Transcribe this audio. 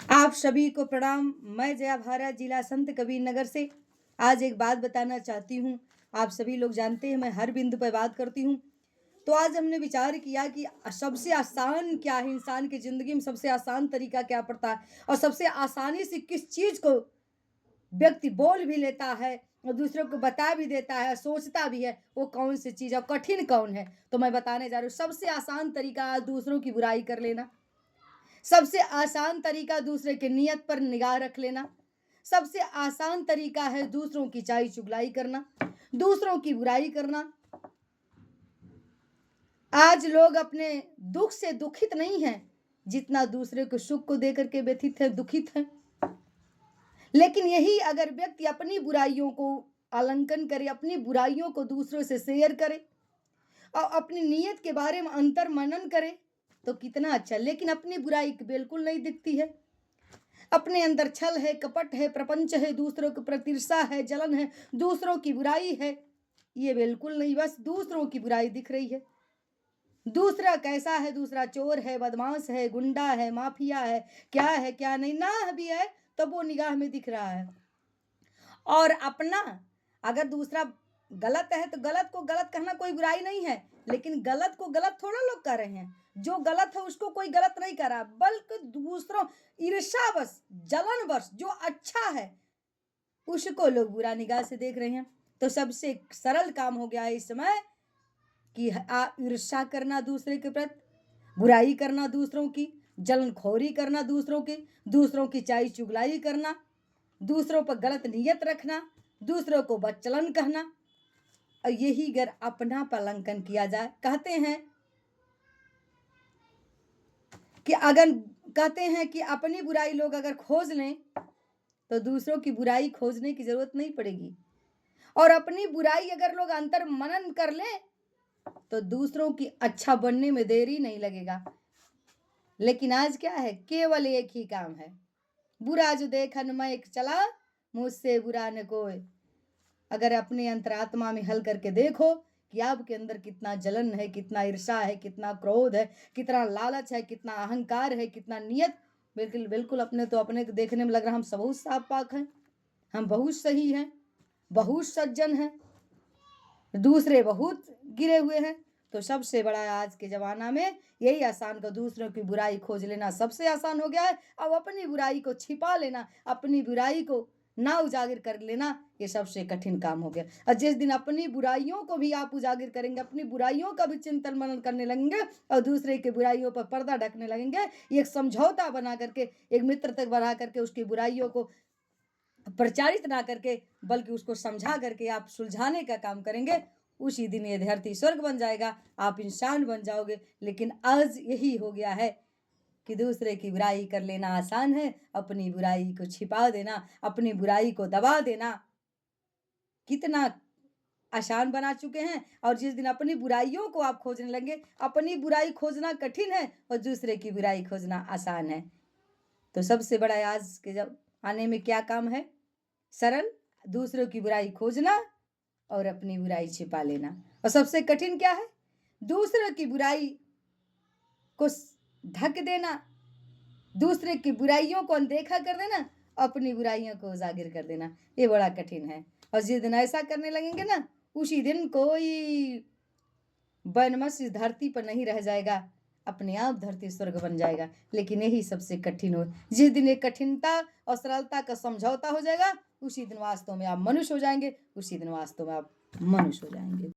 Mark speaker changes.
Speaker 1: आप सभी को प्रणाम। मैं जया भारत, जिला संत कबीर नगर से आज एक बात बताना चाहती हूँ। आप सभी लोग जानते हैं मैं हर बिंदु पर बात करती हूँ। तो आज हमने विचार किया कि सबसे आसान क्या है, इंसान की ज़िंदगी में सबसे आसान तरीका क्या पड़ता है और सबसे आसानी से किस चीज़ को व्यक्ति बोल भी लेता है और दूसरों को बता भी देता है, सोचता भी है, वो कौन सी चीज़ है और कठिन कौन है। तो मैं बताने जा रही हूँ, सबसे आसान तरीका आज दूसरों की बुराई कर लेना। सबसे आसान तरीका दूसरे की नीयत पर निगाह रख लेना। सबसे आसान तरीका है दूसरों की चाई चुगलाई करना, दूसरों की बुराई करना। आज लोग अपने दुख से दुखित नहीं हैं जितना दूसरे को सुख को देकर के व्यथित है, दुखित है। लेकिन यही अगर व्यक्ति अपनी बुराइयों को आलंकन करे, अपनी बुराइयों को दूसरों से शेयर करे और अपनी नीयत के बारे में अंतर मनन करे तो कितना अच्छा। लेकिन अपनी बुराई बिल्कुल नहीं दिखती है, अपने अंदर छल है, कपट है, प्रपंच है, दूसरों की प्रति ईर्ष्या है, जलन है, दूसरों की बुराई है, ये बिल्कुल नहीं, बस दूसरों की बुराई दिख रही है। दूसरा कैसा है, दूसरा चोर है, बदमाश है, गुंडा है, माफिया है क्या नहीं ना भी है तो वो निगाह में दिख रहा है। और अपना अगर दूसरा गलत है तो गलत को गलत कहना कोई बुराई नहीं है, लेकिन गलत को गलत थोड़ा लोग कर रहे हैं। जो गलत है उसको कोई गलत नहीं कर रहा, बल्कि दूसरों ईर्ष्यावश, जलनवश जो अच्छा है उसको लोग बुरा निगाह से देख रहे हैं। तो सबसे सरल काम हो गया है इस समय कि ईर्ष्या करना दूसरे के प्रति, बुराई करना दूसरों की, जलनखोरी करना दूसरों की चाई चुगलाई करना, दूसरों पर गलत नीयत रखना, दूसरों को बदचलन कहना। और यही अगर अपना पालंकन किया जाए, कहते हैं कि अपनी बुराई लोग अगर खोज लें तो दूसरों की बुराई खोजने की जरूरत नहीं पड़ेगी। और अपनी बुराई अगर लोग अंतर मनन कर लें तो दूसरों की अच्छा बनने में देरी नहीं लगेगा। लेकिन आज क्या है, केवल एक ही काम है, बुरा जो देखन मैं एक चला, मुझसे बुरा न कोई। अगर अपने अंतरात्मा में हल करके देखो कि आपके अंदर कितना जलन है, कितना ईर्ष्या है, कितना क्रोध है, कितना लालच है, कितना अहंकार है, कितना नियत। बिल्कुल बिल्कुल अपने को देखने में लग रहा हम सब बहुत साफ पाक हैं, हम बहुत सही हैं, बहुत सज्जन हैं, दूसरे बहुत गिरे हुए हैं। तो सबसे बड़ा आज के ज़माना में यही आसान का दूसरों की बुराई खोज लेना सबसे आसान हो गया है। अब अपनी बुराई को छिपा लेना, अपनी बुराई को ना उजागर कर लेना, ये सबसे कठिन काम हो गया। और जिस दिन अपनी बुराइयों को भी आप उजागर करेंगे, अपनी बुराइयों का भी चिंतन मनन करने लगेंगे और दूसरे की बुराइयों पर पर्दा ढकने लगेंगे, एक समझौता बना करके, एक मित्र तक बना करके उसकी बुराइयों को प्रचारित ना करके बल्कि उसको समझा करके आप सुलझाने का काम करेंगे, उसी दिन ये धरती स्वर्ग बन जाएगा, आप इंसान बन जाओगे। लेकिन आज यही हो गया है कि दूसरे की बुराई कर लेना आसान है, अपनी बुराई को छिपा देना, अपनी बुराई को दबा देना कितना आसान बना चुके हैं। और जिस दिन अपनी बुराइयों को आप खोजने लगेंगे, अपनी बुराई खोजना कठिन है और दूसरे की बुराई खोजना आसान है। तो सबसे बड़ा आज के जब आने में क्या काम है, सरल, दूसरों की बुराई खोजना और अपनी बुराई छिपा लेना। और सबसे कठिन क्या है, दूसरों की बुराई को ढक देना, दूसरे की बुराइयों को अनदेखा कर देना, अपनी बुराइयों को उजागर कर देना, ये बड़ा कठिन है। और जिस दिन ऐसा करने लगेंगे ना, उसी दिन कोई बनमस इस धरती पर नहीं रह जाएगा, अपने आप धरती स्वर्ग बन जाएगा। लेकिन यही सबसे कठिन हो, जिस दिन ये कठिनता और सरलता का समझौता हो जाएगा, उसी दिन वास्तव में आप मनुष्य हो जाएंगे, उसी दिन वास्तव में आप मनुष्य हो जाएंगे।